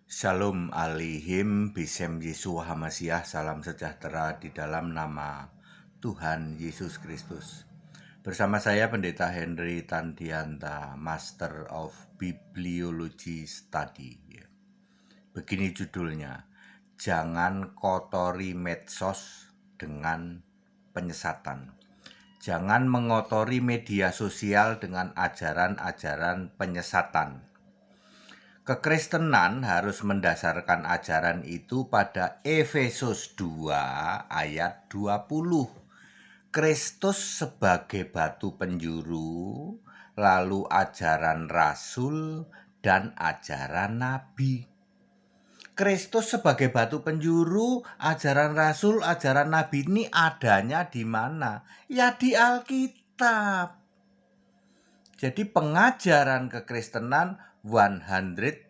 Shalom alaihim, Bisem Yesua Hamasiah, salam sejahtera di dalam nama Tuhan Yesus Kristus. Bersama saya Pendeta Henry Tandianta, Master of Bibliology Study. Begini judulnya, jangan kotori medsos dengan penyesatan. Jangan mengotori media sosial dengan ajaran-ajaran penyesatan. Kekristenan harus mendasarkan ajaran itu pada Efesus 2 ayat 20. Kristus sebagai batu penjuru, lalu ajaran rasul dan ajaran nabi. Kristus sebagai batu penjuru, ajaran rasul, ajaran nabi ini adanya di mana? Ya di Alkitab. Jadi pengajaran kekristenan 100%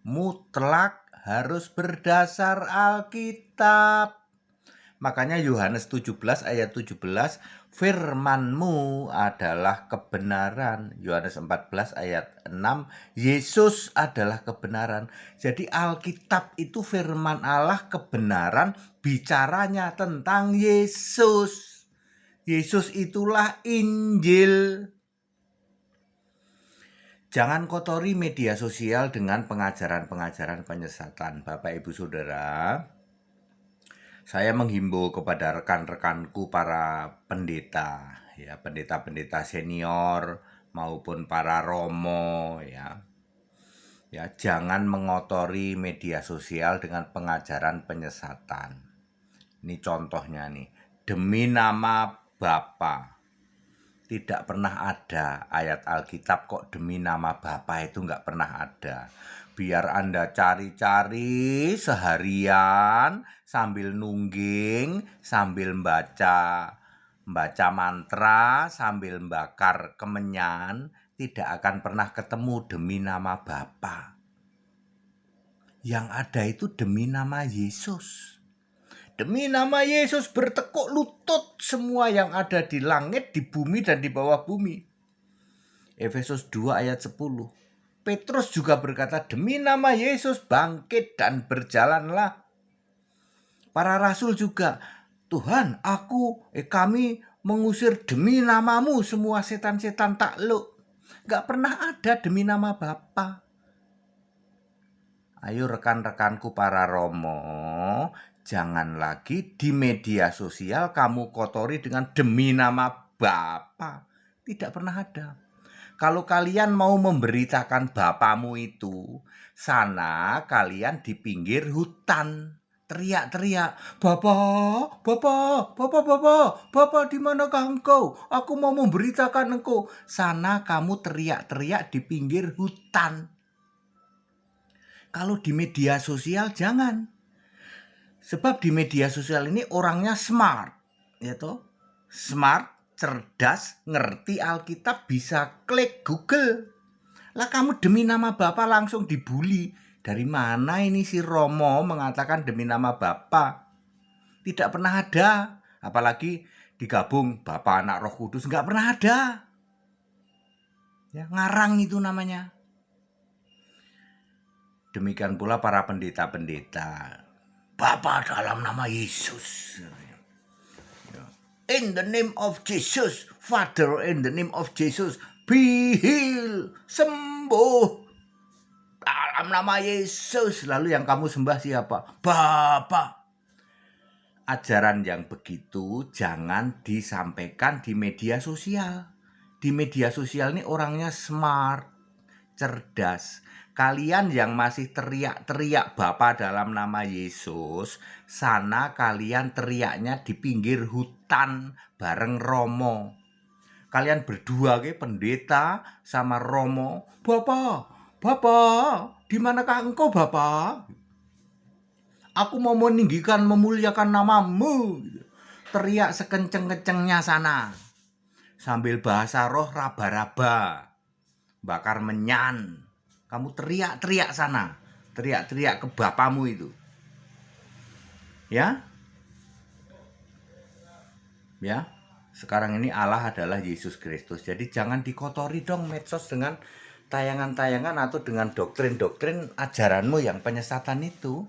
mutlak harus berdasar Alkitab. Makanya Yohanes 17 ayat 17, firman-Mu adalah kebenaran. Yohanes 14 ayat 6, Yesus adalah kebenaran. Jadi Alkitab itu firman Allah kebenaran, bicaranya tentang Yesus. Yesus itulah Injil. Jangan kotori media sosial dengan pengajaran-pengajaran penyesatan. Bapak, Ibu, Saudara, saya menghimbau kepada rekan-rekanku para pendeta, ya, pendeta-pendeta senior maupun para romo, ya. Ya, jangan mengotori media sosial dengan pengajaran penyesatan. Ini contohnya nih, demi nama Bapa. Tidak pernah ada ayat Alkitab kok demi nama Bapa itu nggak pernah ada. Biar Anda cari-cari seharian sambil nungging, sambil baca mantra, sambil bakar kemenyan, tidak akan pernah ketemu demi nama Bapa. Yang ada itu demi nama Yesus. Demi nama Yesus bertekuk lutut semua yang ada di langit, di bumi, dan di bawah bumi. Efesus 2 ayat 10. Petrus juga berkata, demi nama Yesus bangkit dan berjalanlah. Para rasul juga, Tuhan, kami mengusir demi namamu semua setan-setan takluk. Gak pernah ada demi nama Bapa. Ayo rekan-rekanku para romo, jangan lagi di media sosial kamu kotori dengan demi nama Bapa. Tidak pernah ada. Kalau kalian mau memberitakan bapamu itu, sana kalian di pinggir hutan. Teriak-teriak, Bapak, Bapak, Bapak, Bapak, Bapak di manakah engkau? Aku mau memberitakan engkau. Sana kamu teriak-teriak di pinggir hutan. Kalau di media sosial jangan. Sebab di media sosial ini orangnya smart, ya toh? Smart, cerdas, ngerti Alkitab, bisa klik Google. Lah kamu demi nama Bapa langsung dibully. Dari mana ini si Romo mengatakan demi nama Bapa? Tidak pernah ada. Apalagi digabung Bapa, Anak, Roh Kudus, nggak pernah ada. Ya, ngarang itu namanya. Demikian pula para pendeta-pendeta. Bapa dalam nama Yesus. In the name of Jesus. Father, in the name of Jesus. Be healed. Sembuh. Dalam nama Yesus. Lalu yang kamu sembah siapa? Bapa. Ajaran yang begitu jangan disampaikan di media sosial. Di media sosial ini orangnya smart, cerdas. Kalian yang masih teriak-teriak Bapa dalam nama Yesus, sana kalian teriaknya di pinggir hutan bareng Romo. Kalian berdua ke pendeta sama Romo, Bapak, Bapak, di manakah engkau Bapak? Aku mau meninggikan, memuliakan namamu. Teriak sekenceng-kencengnya sana. Sambil bahasa roh raba-raba. Bakar menyan. Kamu teriak-teriak sana. Teriak-teriak ke bapamu itu. Ya? Ya? Sekarang ini Allah adalah Yesus Kristus. Jadi jangan dikotori dong medsos dengan tayangan-tayangan atau dengan doktrin-doktrin ajaranmu yang penyesatan itu.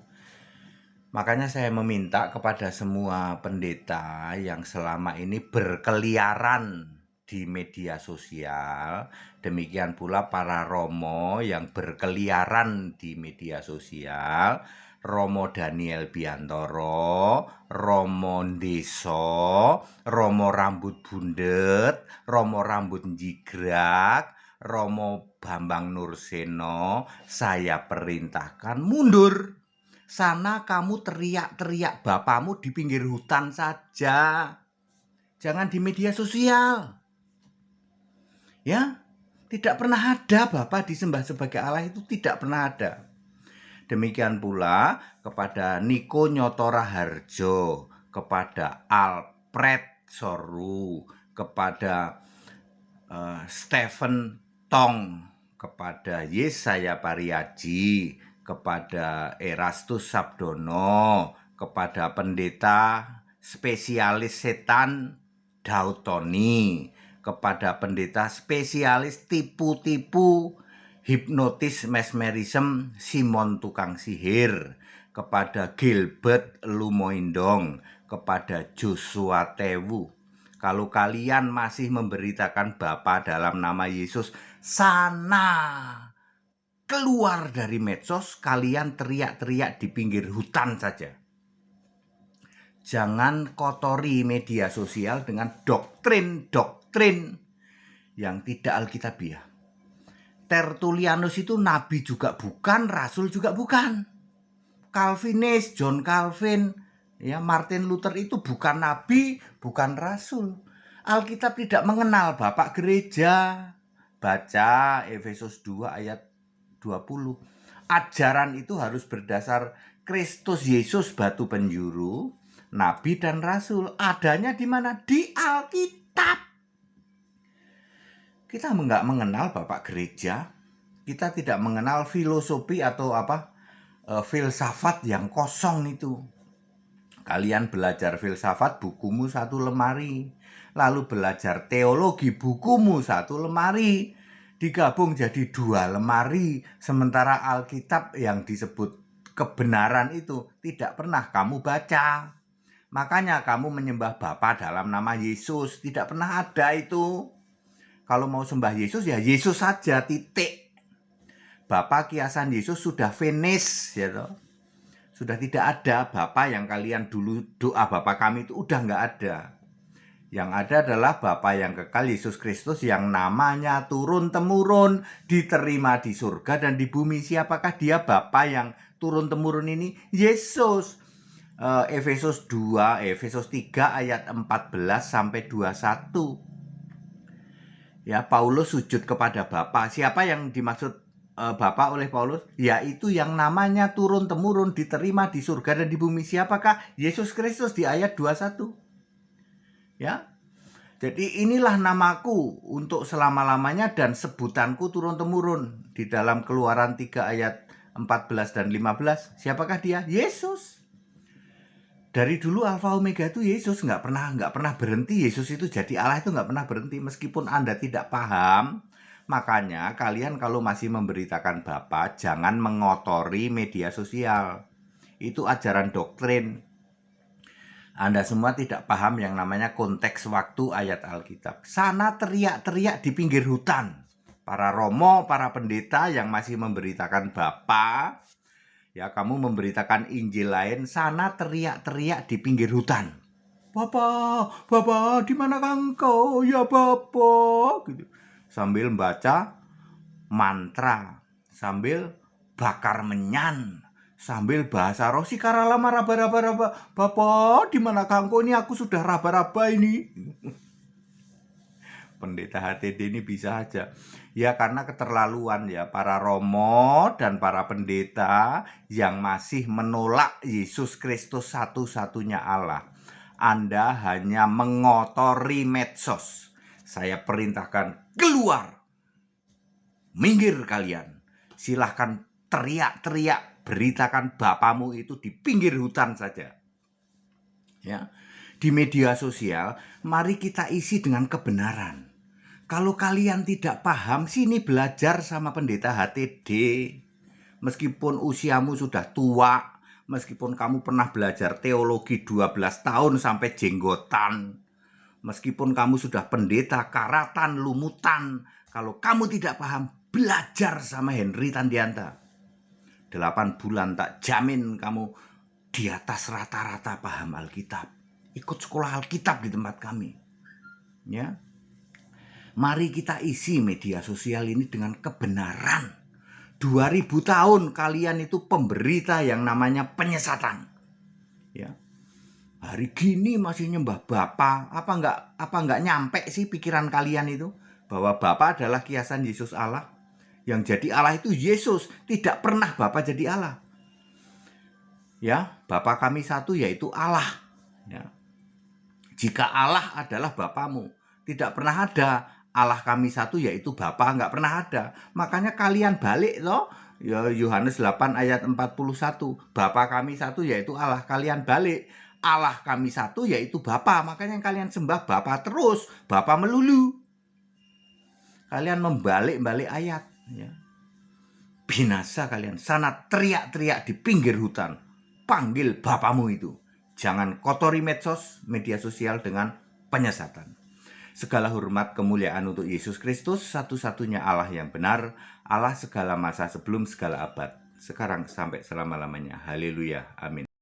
Makanya saya meminta kepada semua pendeta yang selama ini berkeliaran di media sosial, demikian pula para romo yang berkeliaran di media sosial, Romo Daniel Biantoro, Romo Ndeso, Romo Rambut Bundet, Romo Rambut Jigrak, Romo Bambang Nurseno, saya perintahkan mundur. Sana kamu teriak-teriak bapamu di pinggir hutan saja. Jangan di media sosial. Ya, tidak pernah ada Bapa disembah sebagai Allah, itu tidak pernah ada. Demikian pula kepada Niko Nyotora Harjo, kepada Alfred Soru, kepada Stephen Tong, kepada Yesaya Pariaji, kepada Erastus Sabdono, kepada pendeta spesialis setan Daud Tony, kepada pendeta spesialis tipu-tipu hipnotis mesmerism Simon Tukang Sihir, kepada Gilbert Lumoindong, kepada Joshua Tewu. Kalau kalian masih memberitakan Bapa dalam nama Yesus, sana keluar dari medsos, kalian teriak-teriak di pinggir hutan saja. Jangan kotori media sosial dengan doktrin-doktrin yang tidak alkitabiah. Tertullianus itu nabi juga bukan, rasul juga bukan. Calvinis, John Calvin, ya Martin Luther itu bukan nabi, bukan rasul. Alkitab tidak mengenal Bapak Gereja. Baca Efesus 2 ayat 20. Ajaran itu harus berdasar Kristus Yesus batu penjuru, nabi dan rasul. Adanya di mana? Di Alkitab. Kita nggak mengenal Bapak Gereja. Kita tidak mengenal filosofi atau filsafat yang kosong itu. Kalian belajar filsafat, bukumu satu lemari. Lalu belajar teologi, bukumu satu lemari. Digabung jadi 2 lemari. Sementara Alkitab yang disebut kebenaran itu tidak pernah kamu baca. Makanya kamu menyembah Bapa dalam nama Yesus. Tidak pernah ada itu. Kalau mau sembah Yesus, ya Yesus saja, titik. Bapa kiasan Yesus sudah finish, ya toh. Sudah tidak ada. Bapa yang kalian dulu doa Bapa kami itu udah nggak ada. Yang ada adalah Bapa yang kekal, Yesus Kristus, yang namanya turun-temurun, diterima di surga dan di bumi. Siapakah dia? Bapa yang turun-temurun ini? Yesus. Efesus 2, Efesus 3 ayat 14 sampai 21. Ya, Paulus sujud kepada Bapa. Siapa yang dimaksud Bapa oleh Paulus? Yaitu yang namanya turun-temurun, diterima di surga dan di bumi. Siapakah? Yesus Kristus di ayat 21. Ya. Jadi inilah namaku untuk selama-lamanya dan sebutanku turun-temurun. Di dalam Keluaran 3 ayat 14 dan 15. Siapakah dia? Yesus. Dari dulu Alfa Omega itu Yesus, nggak pernah berhenti. Yesus itu jadi Allah itu nggak pernah berhenti. Meskipun Anda tidak paham, makanya kalian kalau masih memberitakan Bapa, jangan mengotori media sosial. Itu ajaran doktrin. Anda semua tidak paham yang namanya konteks waktu ayat Alkitab. Sana teriak-teriak di pinggir hutan. Para romo, para pendeta yang masih memberitakan Bapa, ya, kamu memberitakan Injil lain, sana teriak-teriak di pinggir hutan. Bapa, di manakah engkau? Ya Bapa, gitu. Sambil membaca mantra, sambil bakar menyan, sambil bahasa roh, sikaralama raba-raba. Bapa, di manakah engkau? Ini aku sudah raba-raba ini. Pendeta HTD ini bisa aja. Ya, karena keterlaluan ya para romo dan para pendeta yang masih menolak Yesus Kristus satu-satunya Allah. Anda hanya mengotori medsos. Saya perintahkan keluar. Minggir kalian. Silahkan teriak-teriak, beritakan Bapamu itu di pinggir hutan saja. Ya. Di media sosial, mari kita isi dengan kebenaran. Kalau kalian tidak paham, sini belajar sama pendeta HTD. Meskipun usiamu sudah tua, meskipun kamu pernah belajar teologi 12 tahun sampai jenggotan, meskipun kamu sudah pendeta karatan, lumutan, kalau kamu tidak paham, belajar sama Henry Tandianta. 8 bulan tak jamin kamu di atas rata-rata paham Alkitab. Ikut sekolah Alkitab di tempat kami. Ya. Mari kita isi media sosial ini dengan kebenaran. 2000 tahun kalian itu pemberita yang namanya penyesatan. Ya. Hari gini masih nyembah Bapa. Apa enggak nyampe sih pikiran kalian itu bahwa Bapa adalah kiasan Yesus Allah? Yang jadi Allah itu Yesus, tidak pernah Bapa jadi Allah. Ya, Bapa kami satu yaitu Allah. Ya. Jika Allah adalah Bapamu, tidak pernah ada Allah kami satu yaitu Bapa, enggak pernah ada. Makanya kalian balik loh. Ya, Yohanes 8 ayat 41. Bapa kami satu yaitu Allah, kalian balik. Allah kami satu yaitu Bapa. Makanya yang kalian sembah Bapa terus, Bapa melulu. Kalian membalik-balik ayat, ya. Binasa kalian. Sana teriak-teriak di pinggir hutan. Panggil Bapamu itu. Jangan kotori media sosial dengan penyesatan. Segala hormat kemuliaan untuk Yesus Kristus, satu-satunya Allah yang benar, Allah segala masa sebelum segala abad, sekarang sampai selama-lamanya. Haleluya, amin.